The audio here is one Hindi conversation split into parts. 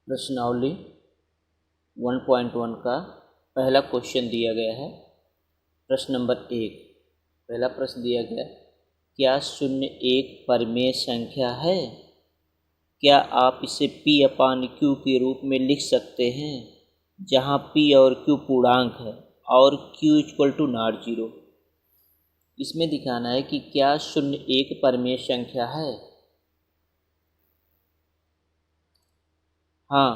प्रश्नावली 1.1 का पहला क्वेश्चन दिया गया है। प्रश्न नंबर 1, पहला प्रश्न दिया गया, क्या शून्य एक परिमेय संख्या है? क्या आप इसे P/Q के रूप में लिख सकते हैं, जहां P और Q पूर्णांक है और Q = नॉट जीरो। इसमें दिखाना है कि क्या शून्य एक परिमेय संख्या है। हाँ,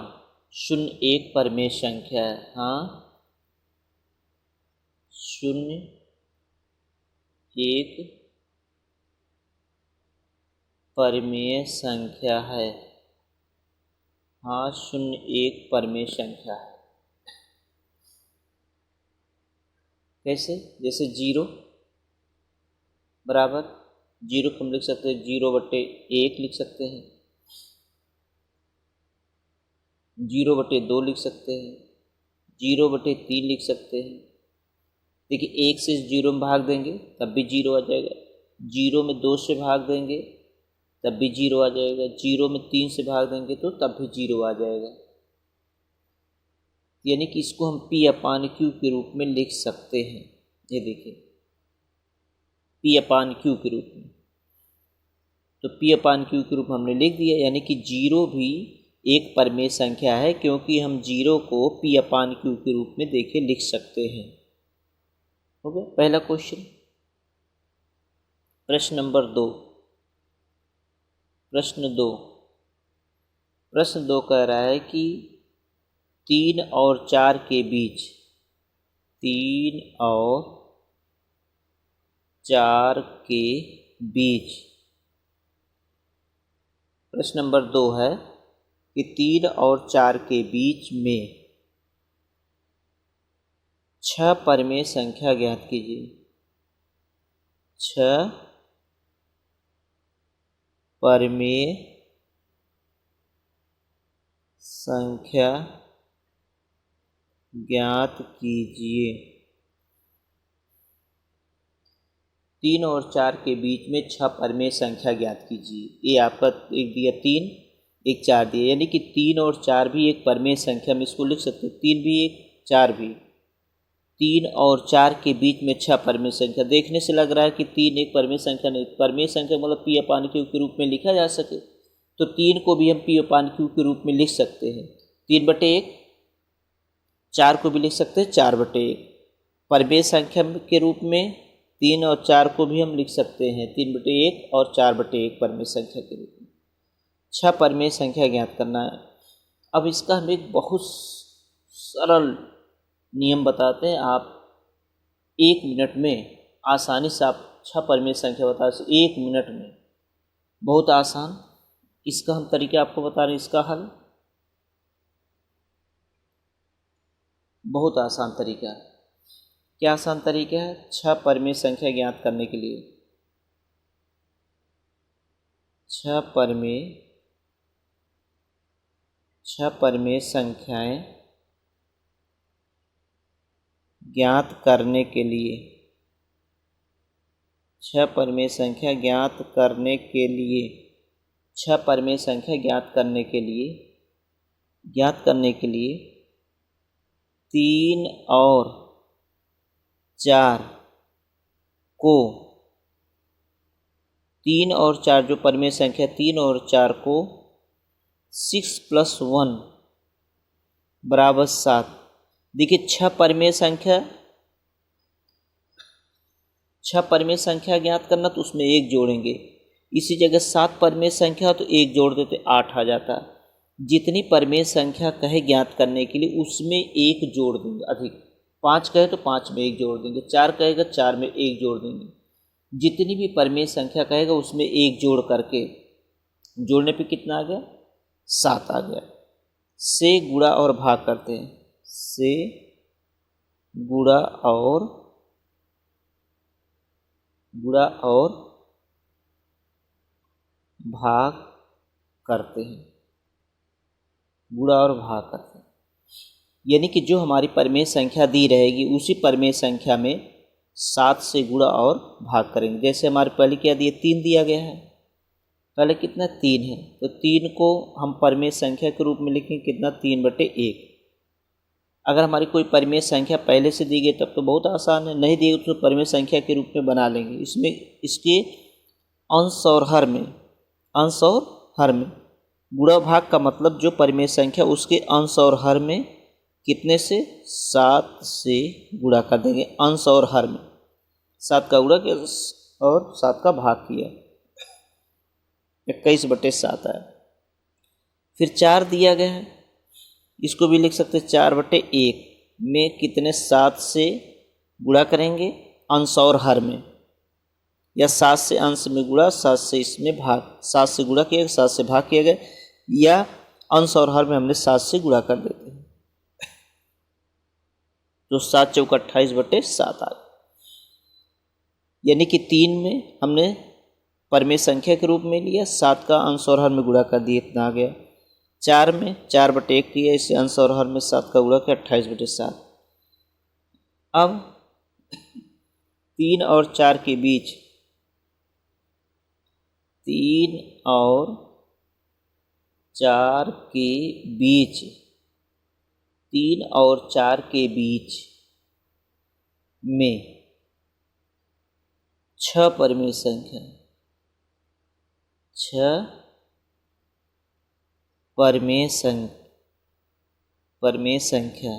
शून्य एक परिमेय संख्या है। हाँ, शून्य एक परिमेय संख्या है। हाँ, शून्य एक परिमेय संख्या है। कैसे? जैसे 0 बराबर 0 को हम लिख सकते हैं 0/1 लिख सकते हैं, 0/2 लिख सकते हैं, 0/3 लिख सकते हैं। देखिए, 1 से 0 में भाग देंगे तब भी 0 आ जाएगा, 0 में 2 से भाग देंगे तब भी 0 आ जाएगा, 0 में 3 से भाग देंगे तो तब भी 0 आ जाएगा। यानी कि इसको हम P/Q के रूप में लिख सकते हैं। ये देखिए, P/Q के रूप में, तो P/Q के रूप में हमने लिख दिया। यानी कि 0 भी एक परिमेय संख्या है, क्योंकि हम 0 को P/Q के रूप में देखे लिख सकते हैं। हो गया पहला क्वेश्चन। प्रश्न नंबर 2, प्रश्न 2 कह रहा है कि 3 और 4 के बीच, 3 और 4 के बीच, प्रश्न नंबर 2 है कि 3 और 4 के बीच में 6 परिमेय संख्या ज्ञात कीजिए। 6 परिमेय संख्या ज्ञात कीजिए। 3 और 4 के बीच में 6 परिमेय संख्या ज्ञात कीजिए। ये आपका एक दिया 3, एक 4 दिया, यानी कि 3 और 4 भी एक परिमेय संख्या में इसको लिख सकते हैं। 3 भी एक, 4 भी। 3 और 4 के बीच में 6 परिमेय संख्या। देखने से लग रहा है कि 3 एक परिमेय संख्या नहीं, परिमेय संख्या मतलब P/Q के रूप में लिखा जा सके, तो 3 को भी हम P/Q के रूप में लिख सकते हैं। 3/1, 4 को भी लिख सकते हैं 4/1। परिमेय संख्या के रूप में 3 और 4 को भी हम लिख सकते हैं 3/1 और 4/1 परिमेय संख्या के रूप में। 6 परिमेय संख्या ज्ञात करना है। अब इसका हम एक बहुत सरल नियम बताते हैं। आप 1 मिनट में आसानी से आप 6 परिमेय संख्या बता सकते, 1 मिनट में। बहुत आसान। इसका हम तरीका आपको बता रहे हैं। इसका हल बहुत आसान तरीका है। क्या आसान तरीका है? 6 परिमेय संख्या ज्ञात करने के लिए 6 परिमेय संख्याएं ज्ञात करने के लिए, 6 परिमेय संख्या ज्ञात करने के लिए, 6 परिमेय संख्या ज्ञात करने के लिए 3 और 4 को, 3 और 4 जो परिमेय संख्या 3 और 4 को 6 + 1 = 7। देखिए, 6 परिमेय संख्या ज्ञात करना, तो उसमें 1 जोड़ेंगे। इसी जगह 7 परिमेय संख्या तो 1 जोड़ देते 8 आ जाता। जितनी परिमेय संख्या कहे ज्ञात करने के लिए उसमें 1 जोड़ देंगे अधिक। 5 कहे तो 5 में 1 जोड़ देंगे, 4 कहेगा 4 में 1 जोड़ देंगे। जितनी भी परिमेय संख्या कहेगा उसमें 1 जोड़ करके, जोड़ने पे कितना आ गया? 7 आ गया। से गुणा और भाग करते हैं, से गुणा और भाग करते हैं, गुणा और भाग करते हैं। यानी कि जो हमारी परिमेय संख्या दी रहेगी उसी परिमेय संख्या में 7 से गुणा और भाग करेंगे। जैसे हमारे पहले क्या दिए, 3 दिया गया है, पहले कितना 3 है, तो 3 को हम परिमेय संख्या के रूप में लिखें कितना 3/1। अगर हमारी कोई परिमेय संख्या पहले से दी गई तब तो बहुत आसान है, नहीं दी गई तो परिमेय संख्या के रूप में बना लेंगे। इसमें इसके अंश और हर में, अंश और हर में गुणा भाग का मतलब जो परिमेय संख्या उसके अंश और हर में कितने से 7 से गुणा कर देंगे। अंश और हर में 7 का गुणा किया और 7 का भाग किया, 21/7 आया। फिर 4 दिया गया है, इसको भी लिख सकते 4/1 में कितने 7 से गुणा करेंगे अंश और हर में, या 7 से अंश में गुणा 7 से इसमें भाग, 7 से गुणा किया 7 से भाग किया गया, या अंश और हर में हमने 7 से गुणा कर देते हैं, तो 7 चौका 28/7 आ गया। यानी कि 3 में हमने परिमेय संख्या के रूप में लिया, 7 का अंश और हर में गुणा कर दिया, इतना आ गया। 4 में 4/1 किया, इससे अंश और हर में 7 का गुणा किया 28/7। अब 3 और 4 के बीच, 3 और 4 के बीच, 3 और 4 के बीच में 6 परिमेय संख्या, 6 परिमेय संख्या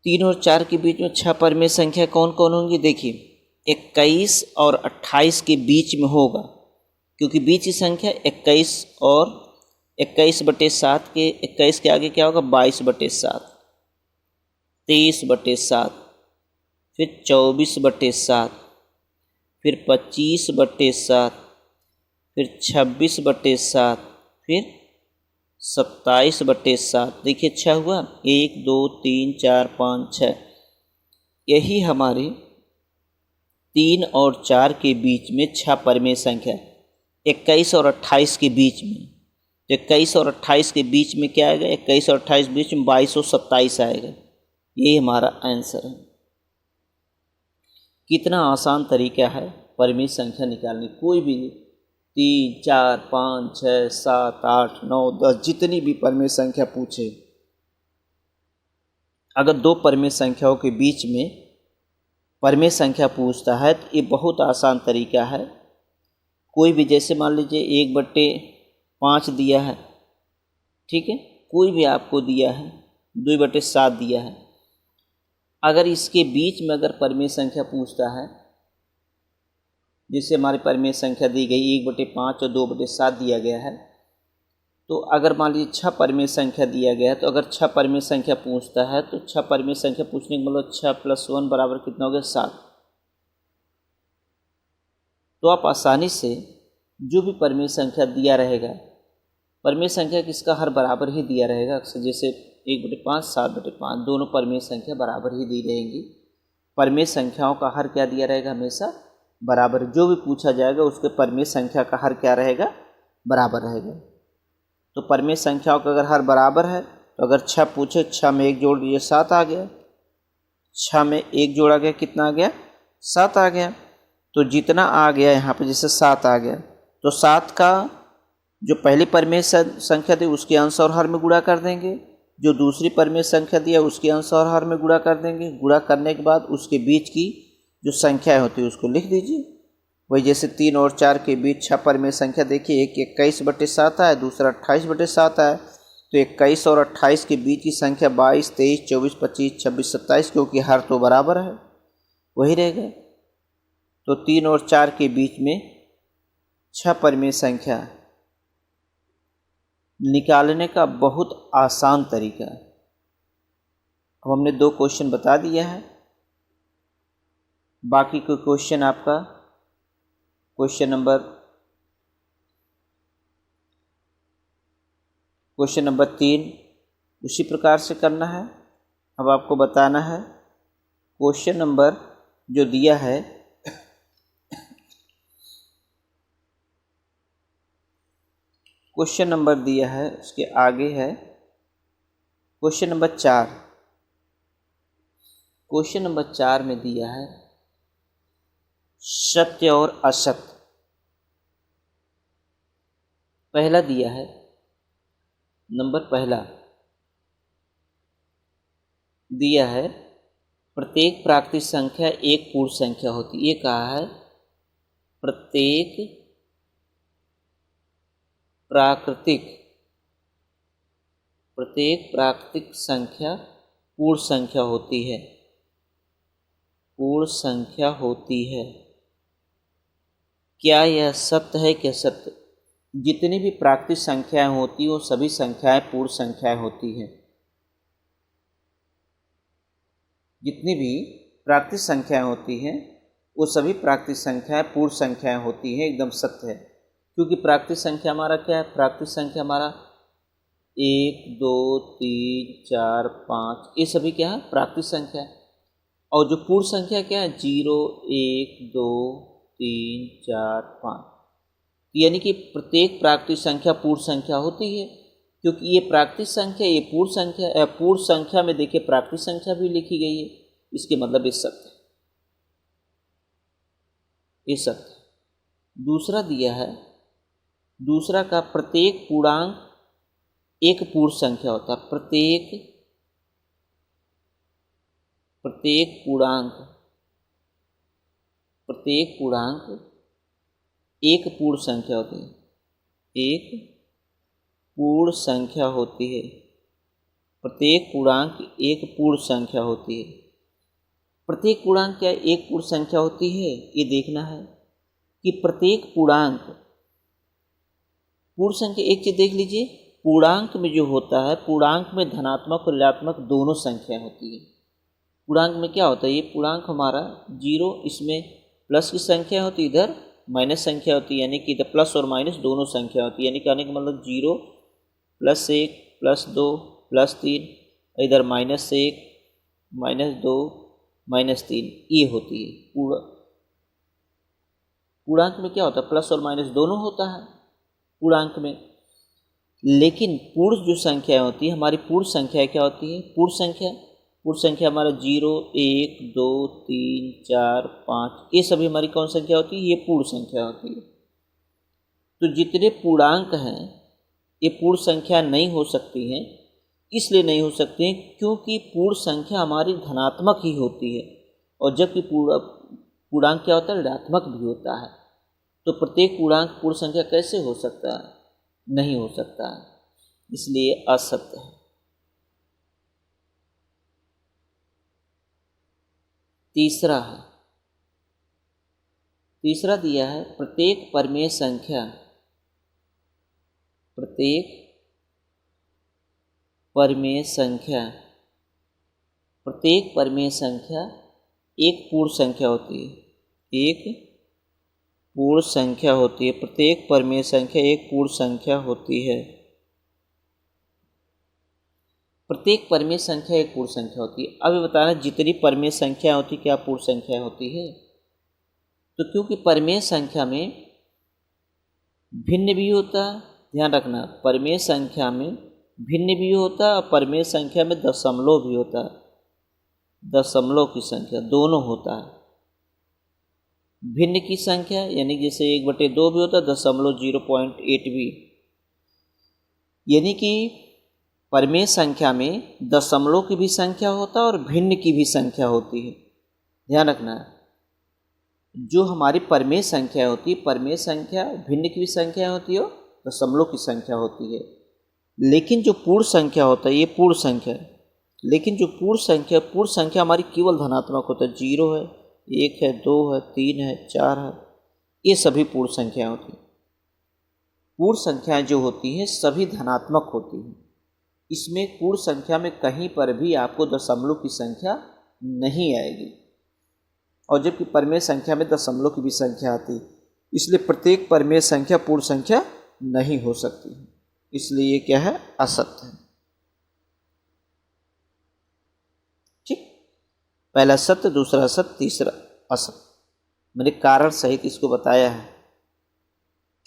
3 और 4 के बीच में 6 परिमेय संख्या कौन कौन होंगी? देखिए 21 और 28 के बीच में होगा, क्योंकि बीच की संख्या 21 और 21/7 के 21 के आगे क्या होगा 22/7, 23/7, फिर 24/7, फिर 25/7, फिर 26/7, फिर 27/7। देखिए 6 हुआ, 1 2 3 4 5 6। यही हमारे 3 और 4 के बीच में 6 परिमेय संख्या, 21 और 28 के बीच में। तो 21 और 28 के बीच में क्या आएगा? 21 और 28 बीच में 22 और 27 आएगा। यही हमारा आंसर है। कितना आसान तरीका है परिमेय संख्या निकालने। कोई भी 3 4 5 6 7 8 9 10 जितनी भी परिमेय संख्या पूछे, अगर 2 परिमेय संख्याओं के बीच में परिमेय संख्या पूछता है तो ये बहुत आसान तरीका है। कोई भी, जैसे मान लीजिए 1/5 दिया है, ठीक है, कोई भी आपको दिया है 2/7 दिया है, अगर इसके बीच में अगर परिमेय संख्या पूछता है, जैसे हमारी परिमेय संख्या दी गई 1/5 और 2/7 दिया गया है, तो अगर मान लीजिए 6 परिमेय संख्या दिया गया है, तो अगर 6 परिमेय संख्या पूछता है तो 6 परिमेय संख्या पूछने का मतलब 6 + 1 बराबर कितना हो गया 7। तो आप आसानी से जो भी परिमेय संख्या दिया रहेगा, परिमेय संख्या किसका हर बराबर ही दिया रहेगा अक्सर, जैसे 1/5 7/5 दोनों परिमेय संख्या बराबर ही दी रहेंगी। परिमेय संख्याओं का हर क्या दिया रहेगा? हमेशा बराबर। जो भी पूछा जाएगा उसके परिमेय संख्या का हर क्या रहेगा? बराबर रहेगा। तो परिमेय संख्याओं का अगर हर बराबर है तो अगर 6 पूछे, 6 में 1 जोड़ दिए 7 आ गया, 6 में 1 जोड़ा गया कितना आ गया? 7 आ गया। तो जितना आ गया यहाँ पे, जैसे 7 आ गया, तो 7 का जो पहली परिमेय संख्या थी उसके अंश और हर में गुणा कर देंगे, जो दूसरी परिमेय संख्या दी है उसके अंश और हर में गुणा कर देंगे। गुणा करने के बाद उसके बीच की जो संख्या होती है उसको लिख दीजिए। वही जैसे 3 और 4 के बीच 6 परिमेय संख्या देखिए, एक 21/7 है, दूसरा 28/7 है। तो 21 और 28 के बीच की संख्या 22 23 24 25 26 27, क्योंकि हर तो बराबर है, वही रहेगा। तो 3 और 4 के बीच में 6 परिमेय संख्या निकालने का बहुत आसान तरीका। अब हमने 2 क्वेश्चन बता दिया है, बाकी कोई क्वेश्चन आपका क्वेश्चन नंबर 3 उसी प्रकार से करना है। अब आपको बताना है क्वेश्चन नंबर जो दिया है, क्वेश्चन नंबर दिया है उसके आगे है क्वेश्चन नंबर 4। क्वेश्चन नंबर 4 में दिया है सत्य और असत्य। पहला दिया है, नंबर पहला दिया है प्रत्येक प्राकृतिक संख्या एक पूर्ण संख्या होती है। ये कहा है प्रत्येक प्राकृतिक संख्या पूर्ण संख्या होती है, पूर्ण संख्या होती है। क्या यह सत्य है? क्या सत्य? जितनी भी प्राकृतिक संख्याएं होती हैं वो सभी संख्याएं पूर्ण संख्याएं होती हैं। जितनी भी प्राकृतिक संख्याएं होती हैं वो सभी प्राकृतिक संख्याएं पूर्ण संख्याएं होती हैं, एकदम सत्य है। क्योंकि प्राकृतिक संख्या हमारा क्या है? प्राकृतिक संख्या हमारा 1 2 3 4 5, ये सभी क्या है? प्राकृतिक संख्या है। और जो पूर्ण संख्या क्या है? 0 1 2 3 4 5। यानी कि प्रत्येक प्राकृतिक संख्या पूर्ण संख्या होती है। क्योंकि ये प्राकृतिक संख्या, ये पूर्ण संख्या, पूर्ण संख्या में देखिए प्राकृतिक संख्या भी लिखी गई है, इसके मतलब ये सत्य है, ये सत्य है। दूसरा दिया है, दूसरा का प्रत्येक पूर्णांक एक पूर्ण संख्या होता है। प्रत्येक पूर्णांक एक पूर्ण संख्या होती है, एक पूर्ण संख्या होती है। प्रत्येक पूर्णांक एक पूर्ण संख्या होती है। प्रत्येक पूर्णांक क्या एक पूर्ण संख्या होती है? ये देखना है कि प्रत्येक पूर्णांक पूर्ण संख्या, एक चीज देख लीजिए, पूर्णांक में जो होता है, पूर्णांक में धनात्मक और ऋणात्मक दोनों संख्या होती है। पूर्णांक में क्या होता है? ये पूर्णांक हमारा 0, इसमें प्लस की संख्या होती है, इधर माइनस संख्या होती है, यानी कि इधर प्लस और माइनस दोनों संख्या होती है। यानी कहने का मतलब 0 +1 +2 +3, इधर -1 -2 -3, ये होती है। पूर्णांक में क्या होता है? प्लस और माइनस दोनों होता है पूर्णांक में। लेकिन पूर्ण जो संख्या होती है, हमारी पूर्ण संख्या क्या होती है? पूर्ण संख्या हमारा 0 1 2 3 4 5, ये सभी हमारी कौन संख्या होती है? ये पूर्ण संख्या होती है। तो जितने पूर्णांक हैं ये पूर्ण संख्या नहीं हो सकती हैं। इसलिए नहीं हो सकती हैं क्योंकि पूर्ण संख्या हमारी धनात्मक ही होती है, और जबकि पूर्णांक क्या होता है? ऋणात्मक भी होता है। तो प्रत्येक पूर्णांक पूर्ण संख्या कैसे हो सकता है? नहीं हो सकता है, इसलिए असत्य है। तीसरा दिया है प्रत्येक परमेय संख्या एक पूर्ण संख्या होती है, एक पूर्ण संख्या होती है। प्रत्येक परमेय संख्या एक पूर्ण संख्या होती है। प्रत्येक परमेय संख्या एक पूर्ण संख्या होती है। अब ये बताना जितनी परमेय संख्या होती क्या पूर्ण संख्या होती है? तो क्योंकि परमेय संख्या में भिन्न भी होता है, ध्यान रखना, परमेय संख्या में भिन्न भी होता है और परमेय संख्या में दशमलव भी होता है, दशमलव की संख्या दोनों होता है। भिन्न की संख्या यानी जैसे 1/2 भी होता है, 0.8 भी, यानी कि परमेय संख्या में दशमलव की भी संख्या होता है और भिन्न की भी संख्या होती है। ध्यान रखना, जो हमारी परमेय संख्या होती है, परमेय संख्या भिन्न की भी संख्या होती है और दशमलव की संख्या होती है। लेकिन जो पूर्ण संख्या होता है ये पूर्ण संख्या है। लेकिन जो पूर्ण संख्या हमारी केवल धनात्मक होता है। 0 है, 1 है, 2 है, 3 है, 4 है, ये सभी पूर्ण संख्याएं होती हैं। पूर्ण संख्याएं जो होती हैं सभी धनात्मक होती हैं। इसमें पूर्ण संख्या में कहीं पर भी आपको दशमलव की संख्या नहीं आएगी, और जबकि परमेय संख्या में दशमलव की भी संख्या आती है। इसलिए प्रत्येक परमेय संख्या पूर्ण संख्या नहीं हो सकती है। इसलिए ये क्या है? असत्य है। ठीक, पहला सत्य, दूसरा असत्य, तीसरा असत्य। मैंने कारण सहित इसको बताया है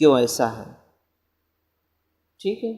क्यों ऐसा है। ठीक है।